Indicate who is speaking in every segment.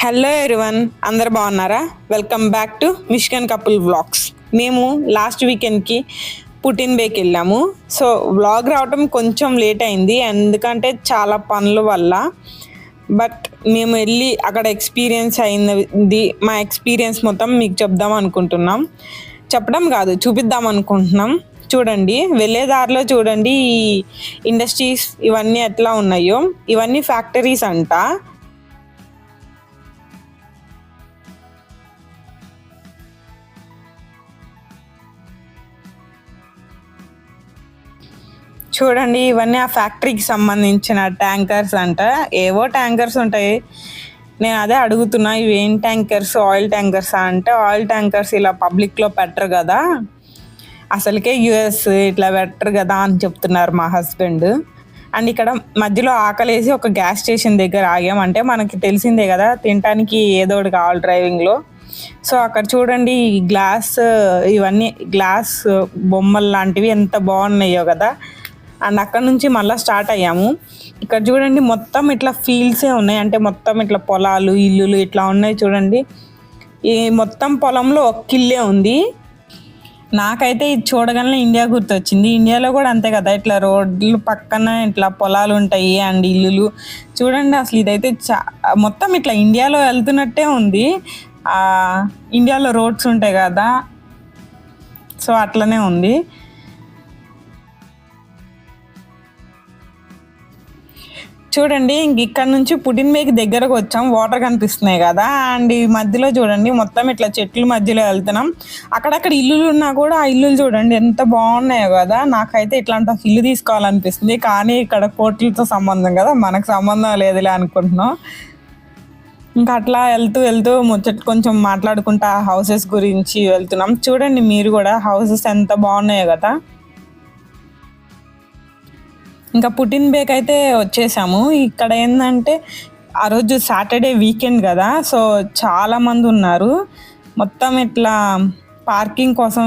Speaker 1: Hello everyone, అందరు బాగున్నారా? Welcome back to Mishkan couple vlogs. మేము లాస్ట్ వీకెండ్కి పుట్టిన్ బేకి వెళ్ళాము. సో వ్లాగ్ రావటం కొంచెం లేట్ అయింది, ఎందుకంటే చాలా పనుల వల్ల. బట్ మేము వెళ్ళి అక్కడ ఎక్స్పీరియన్స్ అయింది, మా ఎక్స్పీరియన్స్ మొత్తం మీకు చెప్దాం అనుకుంటున్నాం. చెప్పడం కాదు, చూపిద్దాం అనుకుంటున్నాం. చూడండి, వెళ్ళే దారిలో చూడండి ఈ ఇండస్ట్రీస్ ఇవన్నీ ఎట్లా ఉన్నాయో. ఇవన్నీ ఫ్యాక్టరీస్ అంట. చూడండి, ఇవన్నీ ఆ ఫ్యాక్టరీకి సంబంధించిన ట్యాంకర్స్ అంట. ఏవో ట్యాంకర్స్ ఉంటాయి. నేను అదే అడుగుతున్నా, ఇవి ఏం ట్యాంకర్స్? ఆయిల్ ట్యాంకర్స్ అంటే ఆయిల్ ట్యాంకర్స్ ఇలా పబ్లిక్లో పెట్టరు కదా, అసలుకే యుఎస్ ఇట్లా పెట్టరు కదా అని చెప్తున్నారు మా హస్బెండ్. అండ్ ఇక్కడ మధ్యలో ఆకలేసి ఒక గ్యాస్ స్టేషన్ దగ్గర ఆగాం. అంటే మనకి తెలిసిందే కదా, తినడానికి ఏదో ఒకటి కావాలి డ్రైవింగ్లో. సో అక్కడ చూడండి, గ్లాస్ ఇవన్నీ గ్లాస్ బొమ్మలు లాంటివి ఎంత బాగున్నాయో కదా. అండ్ అక్కడ నుంచి మళ్ళీ స్టార్ట్ అయ్యాము. ఇక్కడ చూడండి, మొత్తం ఇట్లా ఫీల్డ్సే ఉన్నాయి. అంటే మొత్తం ఇట్లా పొలాలు, ఇల్లులు ఇట్లా ఉన్నాయి. చూడండి, ఈ మొత్తం పొలంలో ఒక్క ఇల్లే ఉంది. నాకైతే ఇది చూడగానే ఇండియా గుర్తొచ్చింది. ఇండియాలో కూడా అంతే కదా, ఇట్లా రోడ్లు పక్కన ఇట్లా పొలాలు ఉంటాయి అండ్ ఇల్లులు. చూడండి, అసలు ఇదైతే మొత్తం ఇట్లా ఇండియాలో వెళ్తున్నట్టే ఉంది. ఇండియాలో రోడ్స్ ఉంటాయి కదా, సో అట్లనే ఉంది. చూడండి, ఇంక ఇక్కడ నుంచి పుట్టిన్ బేకి దగ్గరకు వచ్చాం. వాటర్ కనిపిస్తున్నాయి కదా, అండ్ ఈ మధ్యలో చూడండి మొత్తం ఇట్లా చెట్ల మధ్యలో వెళ్తున్నాం. అక్కడక్కడ ఇల్లులు ఉన్నా కూడా ఆ ఇల్లులు చూడండి ఎంత బాగున్నాయో కదా. నాకైతే ఇట్లాంటి ఒక ఇల్లు తీసుకోవాలనిపిస్తుంది, కానీ ఇక్కడ కోట్లతో సంబంధం కదా, మనకు సంబంధం లేదులే అనుకుంటున్నాం. ఇంకా అట్లా వెళ్తూ వెళ్తూ ముచ్చట కొంచెం మాట్లాడుకుంటా హౌసెస్ గురించి వెళ్తున్నాం. చూడండి మీరు కూడా, హౌసెస్ ఎంత బాగున్నాయో కదా. ఇంకా పుట్టిన్ బేక్ అయితే వచ్చేసాము. ఇక్కడ ఏంటంటే ఆ రోజు సాటర్డే వీకెండ్ కదా, సో చాలామంది ఉన్నారు. మొత్తం ఇట్లా పార్కింగ్ కోసం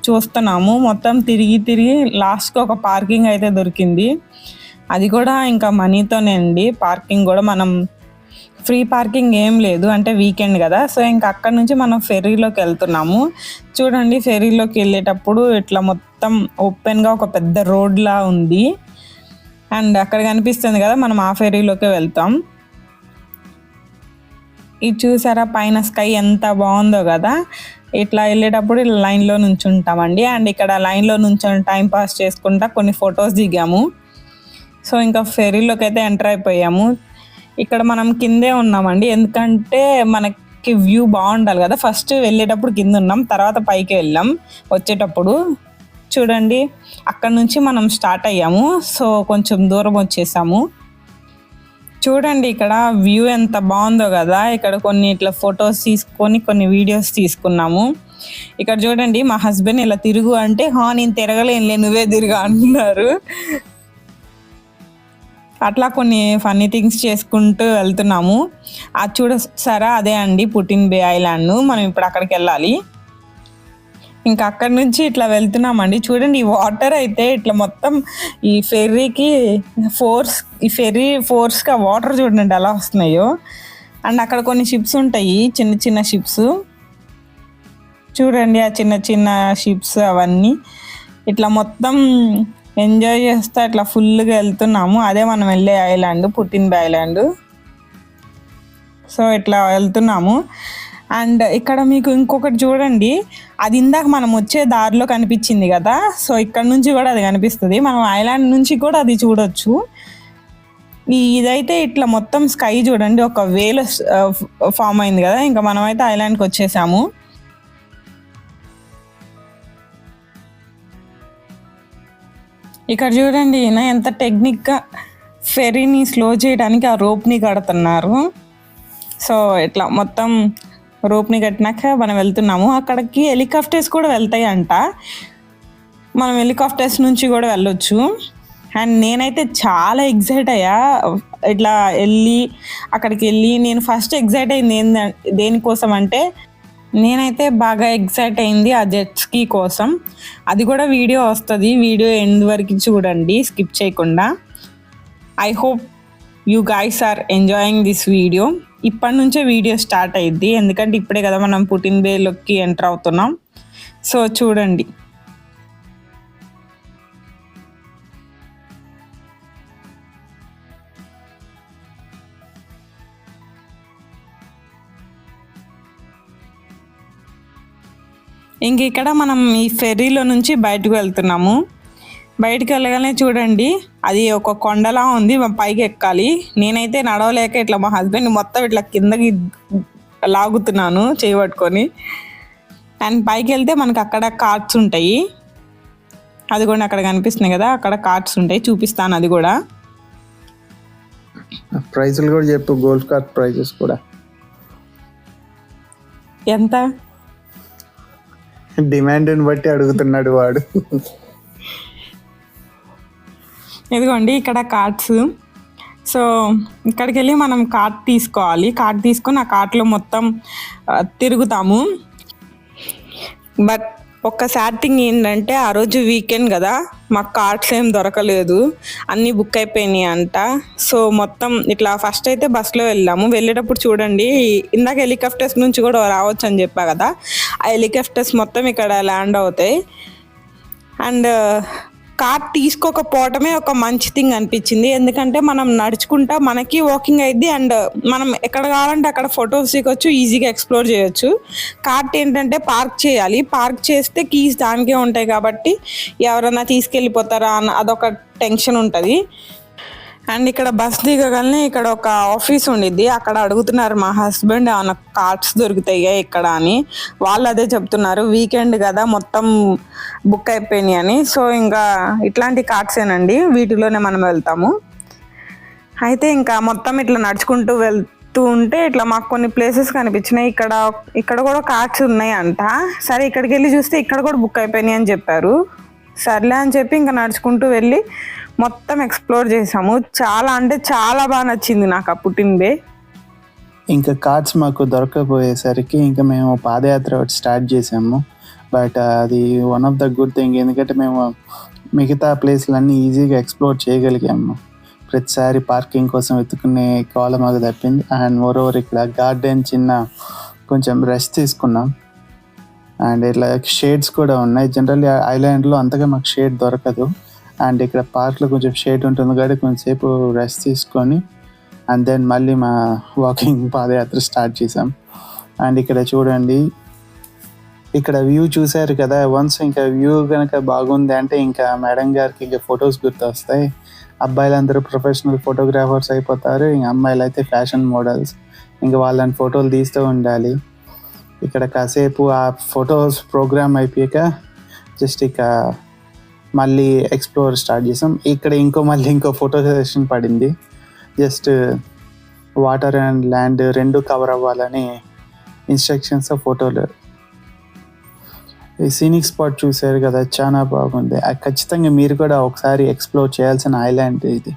Speaker 1: చూస్తున్నాము. మొత్తం తిరిగి తిరిగి లాస్ట్కి ఒక పార్కింగ్ అయితే దొరికింది. అది కూడా ఇంకా మనీతోనే అండి. పార్కింగ్ కూడా మనం ఫ్రీ పార్కింగ్ ఏం లేదు, అంటే వీకెండ్ కదా. సో ఇంకా అక్కడ నుంచి మనం ఫెర్రీలోకి వెళ్తున్నాము. చూడండి, ఫెర్రీలోకి వెళ్ళేటప్పుడు ఇట్లా మొత్తం ఓపెన్గా ఒక పెద్ద రోడ్లా ఉంది. అండ్ అక్కడ కనిపిస్తుంది కదా, మనం ఆ ఫెర్రీలోకే వెళ్తాం. ఇది చూసారా, పైన స్కై ఎంత బాగుందో కదా. ఇట్లా వెళ్ళేటప్పుడు ఇలా లైన్లో నుంచుంటామండి. అండ్ ఇక్కడ లైన్లో నుంచొని టైం పాస్ చేసుకుంటా కొన్ని ఫొటోస్ దిగాము. సో ఇంకా ఫెర్రీలోకి అయితే ఎంటర్ అయిపోయాము. ఇక్కడ మనం కిందే ఉన్నామండి, ఎందుకంటే మనకి వ్యూ బాగుండాలి కదా. ఫస్ట్ వెళ్ళేటప్పుడు కింద ఉన్నాం, తర్వాత పైకి వెళ్ళాం వచ్చేటప్పుడు. చూడండి, అక్కడ నుంచి మనం స్టార్ట్ అయ్యాము. సో కొంచెం దూరం వచ్చేసాము. చూడండి ఇక్కడ వ్యూ ఎంత బాగుందో కదా. ఇక్కడ కొన్ని ఇట్లా ఫొటోస్ తీసుకొని కొన్ని వీడియోస్ తీసుకున్నాము. ఇక్కడ చూడండి, మా హస్బెండ్ ఇలా తిరుగు అంటే, నేను తిరగలేనులే, నువ్వే తిరుగు అంటున్నారు. అట్లా కొన్ని ఫన్నీ థింగ్స్ చేసుకుంటూ వెళ్తున్నాము. అది చూడసారా, అదే అండి పుట్టిన్ బే ఐలాండ్. మనం ఇప్పుడు అక్కడికి వెళ్ళాలి. ఇంకా అక్కడి నుంచి ఇట్లా వెళ్తున్నామండి. చూడండి, ఈ వాటర్ అయితే ఇట్లా మొత్తం ఈ ఫెర్రీకి ఫెర్రీ ఫోర్స్గా వాటర్ చూడండి ఎలా వస్తున్నాయో. అండ్ అక్కడ కొన్ని షిప్స్ ఉంటాయి, చిన్న చిన్న షిప్స్. చూడండి, ఆ చిన్న చిన్న షిప్స్ అవన్నీ ఇట్లా మొత్తం ఎంజాయ్ చేస్తా ఇట్లా ఫుల్గా వెళ్తున్నాము. అదే మనం వెళ్ళే ఐలాండ్, పుట్టిన్ బే ఐలాండ్. సో ఇట్లా వెళ్తున్నాము. అండ్ ఇక్కడ మీకు ఇంకొకటి చూడండి, అది ఇందాక మనం వచ్చే దారిలో కనిపించింది కదా. సో ఇక్కడ నుంచి కూడా అది కనిపిస్తుంది. మనం ఐలాండ్ నుంచి కూడా అది చూడొచ్చు. ఇదైతే ఇట్లా మొత్తం స్కై చూడండి, ఒక వేలో ఫామ్ అయింది కదా. ఇంకా మనమైతే ఐలాండ్కి వచ్చేసాము. ఇక్కడ చూడండి, ఎంత టెక్నిక్గా ఫెర్రీని స్లో చేయడానికి ఆ రోప్ని కడుతున్నారు. సో ఇట్లా మొత్తం రోప్ని కట్టినాక మనం వెళ్తున్నాము. అక్కడికి హెలికాప్టర్స్ కూడా వెళ్తాయి అంట. మనం హెలికాప్టర్స్ నుంచి కూడా వెళ్ళొచ్చు. అండ్ నేనైతే చాలా ఎగ్జైట్ అయ్యా. ఇట్లా అక్కడికి వెళ్ళి నేను ఫస్ట్ ఎగ్జైట్ అయింది దేనికోసం అంటే, నేనైతే బాగా ఎగ్జైట్ అయింది ఆ జెట్ స్కీ కోసం. అది కూడా వీడియో వస్తుంది, వీడియో ఎండ్ వరకు చూడండి స్కిప్ చేయకుండా. I hope you guys are enjoying this video. ఇప్పటి నుంచే వీడియో స్టార్ట్ అయ్యిద్ది, ఎందుకంటే ఇప్పుడే కదా మనం పుట్టిన బేలోకి ఎంటర్ అవుతున్నాం. సో చూడండి. ఇంక ఇక్కడ మనం ఈ ఫెర్రీలో నుంచి బయటకు వెళ్తున్నాము. బయటకు వెళ్ళగానే చూడండి, అది ఒక కొండలా ఉంది, పైకి ఎక్కాలి. నేనైతే నడవలేక ఇట్లా మా హస్బెండ్ మొత్తం ఇట్లా కిందకి లాగుతున్నాను చేయబట్టుకొని. అండ్ పైకి వెళ్తే మనకు అక్కడ కార్డ్స్ ఉంటాయి, అది కూడా అక్కడ కనిపిస్తున్నాయి కదా, అక్కడ కార్డ్స్ ఉంటాయి, చూపిస్తాను అది కూడా.
Speaker 2: ప్రైజులు కూడా చెప్పు, గోల్ఫ్ కార్ట్ ప్రైజెస్ కూడా
Speaker 1: ఎంత
Speaker 2: డిమాండ్ని బట్టి అడుగుతున్నాడు వాడు.
Speaker 1: ఇదిగోండి ఇక్కడ కార్డ్స్. సో ఇక్కడికి వెళ్ళి మనం కార్డ్ తీసుకోవాలి. కార్డ్ తీసుకొని ఆ కార్ట్లో మొత్తం తిరుగుతాము. బట్ ఒక్కసారి థింగ్ ఏంటంటే, ఆ రోజు వీకెండ్ కదా, మాకు కార్డ్స్ ఏం దొరకలేదు, అన్నీ బుక్ అయిపోయినాయి అంట. సో మొత్తం ఇట్లా ఫస్ట్ అయితే బస్సులో వెళ్ళాము. వెళ్ళేటప్పుడు చూడండి, ఇందాక హెలికాప్టర్స్ నుంచి కూడా రావచ్చు అని చెప్పా కదా, ఆ హెలికాప్టర్స్ మొత్తం ఇక్కడ ల్యాండ్ అవుతాయి. అండ్ కార్ తీసుకోకపోవటమే ఒక మంచి థింగ్ అనిపించింది, ఎందుకంటే మనం నడుచుకుంటా మనకి వాకింగ్ అయింది, అండ్ మనం ఎక్కడ కావాలంటే అక్కడ ఫొటోస్ దిగొచ్చు, ఈజీగా ఎక్స్ప్లోర్ చేయొచ్చు. కార్ట్ ఏంటంటే పార్క్ చేయాలి, పార్క్ చేస్తే కీస్ దానికే ఉంటాయి కాబట్టి ఎవరన్నా తీసుకెళ్ళిపోతారా అన్న అదొక టెన్షన్ ఉంటుంది. అండ్ ఇక్కడ బస్ దిగగానే ఇక్కడ ఒక ఆఫీస్ ఉండిద్ది, అక్కడ అడుగుతున్నారు మా హస్బెండ్ ఏమన్నా కార్డ్స్ దొరుకుతాయా ఇక్కడ అని. వాళ్ళు అదే చెప్తున్నారు, వీకెండ్ కదా మొత్తం బుక్ అయిపోయినాయి అని. సో ఇంకా ఇట్లాంటి కార్డ్సేనండి, వీటిలోనే మనం వెళ్తాము. అయితే ఇంకా మొత్తం ఇట్లా నడుచుకుంటూ వెళ్తూ ఉంటే ఇట్లా మాకు కొన్ని ప్లేసెస్ కనిపించినాయి. ఇక్కడ కూడా కార్డ్స్ ఉన్నాయి అంట. సరే ఇక్కడికి వెళ్ళి చూస్తే ఇక్కడ కూడా బుక్ అయిపోయినాయి అని చెప్పారు. సర్లే అని చెప్పి ఇంకా నడుచుకుంటూ వెళ్ళి మొత్తం ఎక్స్ప్లోర్ చేసాము. చాలా అంటే చాలా బాగా నచ్చింది నాకు ఆ పుట్టిన బే.
Speaker 2: ఇంకా కార్డ్స్ మాకు దొరకకపోయేసరికి ఇంకా మేము పాదయాత్ర ఒకటి స్టార్ట్ చేసాము. బట్ అది one of the good thing, ఎందుకంటే మేము మిగతా ప్లేస్లన్నీ ఈజీగా ఎక్స్ప్లోర్ చేయగలిగాము. ప్రతిసారి పార్కింగ్ కోసం వెతుకునే కాలం మాకు తప్పింది. అండ్ మోరోవర్ ఇక్కడ గార్డెన్ చిన్న కొంచెం రెస్ట్ తీసుకున్నాం. అండ్ ఇట్లా షేడ్స్ కూడా ఉన్నాయి. జనరల్లీ ఐలాండ్లో అంతగా మాకు షేడ్ దొరకదు. అండ్ ఇక్కడ పార్క్లో కొంచెం షేడ్ ఉంటుంది కాబట్టి కొంచెంసేపు రెస్ట్ తీసుకొని అండ్ దెన్ మళ్ళీ మా వాకింగ్ పాదయాత్ర స్టార్ట్ చేసాం. అండ్ ఇక్కడ చూడండి, ఇక్కడ వ్యూ చూసారు కదా, వన్స్ ఇంకా వ్యూ కనుక బాగుంది అంటే ఇంకా మేడం గారికి ఇంకా ఫొటోస్ గుర్తొస్తాయి. అబ్బాయిలందరూ ప్రొఫెషనల్ ఫోటోగ్రాఫర్స్ అయిపోతారు, ఇంకా అమ్మాయిలు అయితే ఫ్యాషన్ మోడల్స్. ఇంకా వాళ్ళని ఫోటోలు తీస్తూ ఉండాలి. ఇక్కడ కాసేపు ఆ ఫొటోస్ ప్రోగ్రామ్ అయిపోయాక జస్ట్ ఇక మళ్ళీ ఎక్స్ప్లోర్ స్టార్ట్ చేసాం. ఇక్కడ ఇంకో ఫోటో సెషన్ పడింది. జస్ట్ వాటర్ అండ్ ల్యాండ్ రెండు కవర్ అవ్వాలని ఇన్స్ట్రక్షన్స్ ఫోటోలు. ఈ సీనిక్ స్పాట్ చూసారు కదా, చాలా బాగుంది. ఖచ్చితంగా మీరు కూడా ఒకసారి ఎక్స్ప్లోర్ చేయాల్సిన ఐలాండ్ ఇది.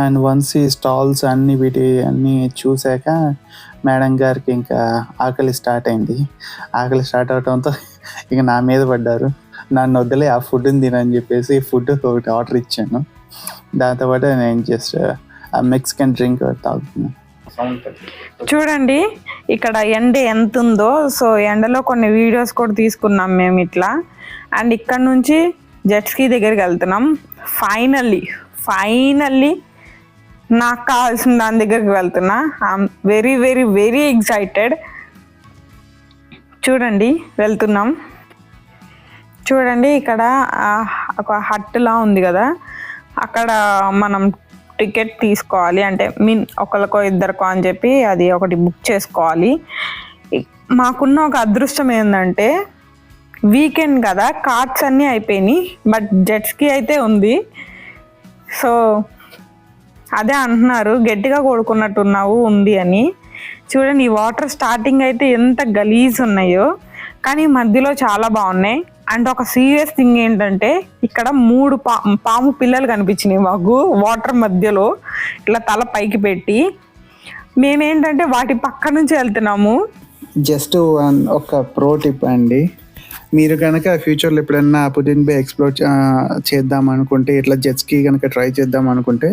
Speaker 2: అండ్ వన్స్ ఈ స్టాల్స్ అన్నీ చూశాక మేడం గారికి ఇంకా ఆకలి స్టార్ట్ అయింది. ఆకలి స్టార్ట్ అవడంతో ఇక నా మీద పడ్డారు, నన్ను వదిలే ఆ ఫుడ్ని తినని చెప్పేసి ఫుడ్ ఒకటి ఆర్డర్ ఇచ్చాను. దాంతోపాటు నేను జస్ట్ మెక్సికన్ డ్రింక్ తాగుతున్నాం.
Speaker 1: చూడండి ఇక్కడ ఎండ ఎంత ఉందో. సో ఎండలో కొన్ని వీడియోస్ కూడా తీసుకున్నాం మేము ఇట్లా. అండ్ ఇక్కడ నుంచి జెట్ స్కీ దగ్గరికి వెళ్తున్నాం. ఫైనల్లీ నాకు కావాల్సిన దాని దగ్గరికి వెళ్తున్నా. I'm very very very excited. చూడండి వెళ్తున్నాం. చూడండి ఇక్కడ ఒక హట్లా ఉంది కదా, అక్కడ మనం టికెట్ తీసుకోవాలి. అంటే ఒకరికో ఇద్దరికో అని చెప్పి అది ఒకటి బుక్ చేసుకోవాలి. మాకున్న ఒక అదృష్టం ఏంటంటే వీకెండ్ కదా, కార్ట్స్ అన్నీ అయిపోయినాయి, బట్ జెట్ స్కీ అయితే ఉంది. సో అదే అంటున్నారు, గట్టిగా కొడుకున్నట్టున్నావు ఉంది అని. చూడండి ఈ వాటర్ స్టార్టింగ్ అయితే ఎంత గలీజ్ ఉన్నాయో, కానీ మధ్యలో చాలా బాగున్నాయి. అండ్ ఒక సీరియస్ థింగ్ ఏంటంటే ఇక్కడ 3 పాము పిల్లలు కనిపించినాయి మాకు వాటర్ మధ్యలో ఇట్లా తల పైకి పెట్టి. మేమేంటంటే వాటి పక్క నుంచి వెళ్తున్నాము.
Speaker 2: జస్ట్ ఒక ప్రో టిప్ అండి, మీరు కనుక ఫ్యూచర్లో ఎప్పుడైనా పుటిన్ బే ఎక్స్ప్లోర్ చేద్దాం అనుకుంటే, ఇట్లా జెట్స్కి కనుక ట్రై చేద్దాం అనుకుంటే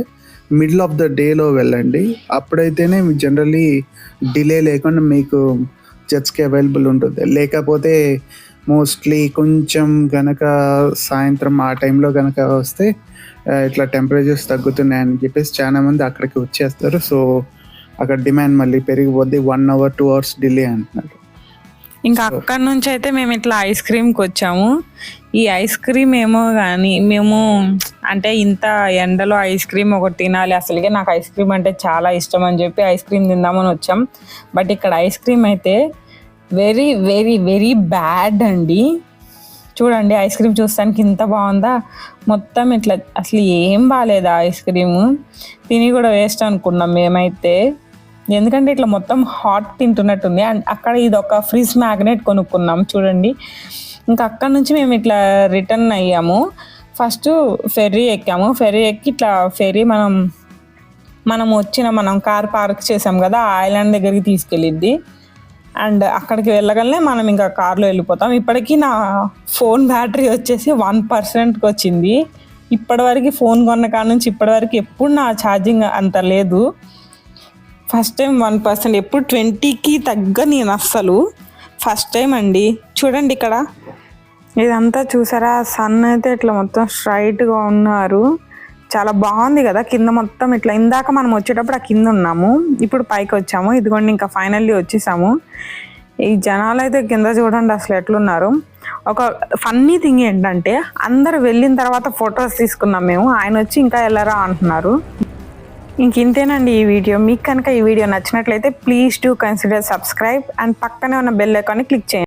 Speaker 2: మిడిల్ ఆఫ్ ద డేలో వెళ్ళండి. అప్పుడైతేనే జనరల్లీ డిలే లేకుండా మీకు జెట్స్కి అవైలబుల్ ఉంటుంది. లేకపోతే మోస్ట్లీ కొంచెం కనుక సాయంత్రం ఆ టైంలో కనుక వస్తే ఇట్లా టెంపరేచర్స్ తగ్గుతున్నాయని చెప్పేసి చాలామంది అక్కడికి వచ్చేస్తారు. సో అక్కడ డిమాండ్ మళ్ళీ పెరిగిపోద్ది. 1 hour 2 hours డిలే అంటున్నారు.
Speaker 1: ఇంకా అక్కడ నుంచి అయితే మేము ఇట్లా ఐస్ క్రీమ్కి వచ్చాము. ఈ ఐస్ క్రీమ్ ఏమో కానీ మేము అంటే ఇంత ఎండలో ఐస్ క్రీమ్ ఒకటి తినాలి, అసలుకే నాకు ఐస్ క్రీమ్ అంటే చాలా ఇష్టం అని చెప్పి ఐస్ క్రీమ్ తిందామని వచ్చాం. బట్ ఇక్కడ ఐస్ క్రీమ్ అయితే వెరీ వెరీ వెరీ బ్యాడ్ అండి. చూడండి ఐస్ క్రీమ్ చూస్తానికి ఇంత బాగుందా, మొత్తం ఇట్లా అసలు ఏం బాగాలేదు ఐస్ క్రీము. తిని కూడా వేస్ట్ అనుకున్నాం మేమైతే, ఎందుకంటే ఇట్లా మొత్తం హాట్ తింటున్నట్టుంది. అండ్ అక్కడ ఇది ఒక ఫ్రిజ్ మ్యాగ్నెట్ కొనుక్కున్నాం చూడండి. ఇంకా అక్కడ నుంచి మేము ఇట్లా రిటర్న్ అయ్యాము. ఫస్ట్ ఫెర్రీ ఎక్కాము. ఫెర్రీ ఎక్కి ఇట్లా ఫెర్రీ మనం కార్ పార్క్ చేసాం కదా, ఆ ఐలాండ్ దగ్గరికి తీసుకెళ్ళిద్ది. అండ్ అక్కడికి వెళ్ళగానే మనం ఇంకా కార్లో వెళ్ళిపోతాం. ఇప్పటికీ నా ఫోన్ బ్యాటరీ వచ్చేసి 1%కి వచ్చింది. ఇప్పటివరకు ఫోన్ కొన్న కాడ నుంచి ఇప్పటివరకు ఎప్పుడు నా ఛార్జింగ్ అంత లేదు. ఫస్ట్ టైం 1%, ఎప్పుడు 20కి తగ్గ నేను అస్సలు ఫస్ట్ టైం అండి. చూడండి ఇక్కడ ఇదంతా చూసారా, సన్ అయితే ఇట్లా మొత్తం స్ట్రైట్గా ఉన్నారు, చాలా బాగుంది కదా. కింద మొత్తం ఇట్లా ఇందాక మనం వచ్చేటప్పుడు ఆ కింద ఉన్నాము, ఇప్పుడు పైకి వచ్చాము. ఇదిగోండి ఇంకా ఫైనల్లీ వచ్చేసాము. ఈ జనాలు అయితే కింద చూడండి అసలు ఎట్లున్నారు. ఒక ఫన్నీ థింగ్ ఏంటంటే అందరు వెళ్ళిన తర్వాత ఫొటోస్ తీసుకున్నాం మేము, ఆయన వచ్చి ఇంకా వెళ్ళరా అంటున్నారు. ఇంతేనండి ఈ వీడియో. మీకు కనుక ఈ వీడియో నచ్చినట్లయితే please do consider subscribe and పక్కనే ఉన్న బెల్ ఐకాన్ని క్లిక్ చేయండి.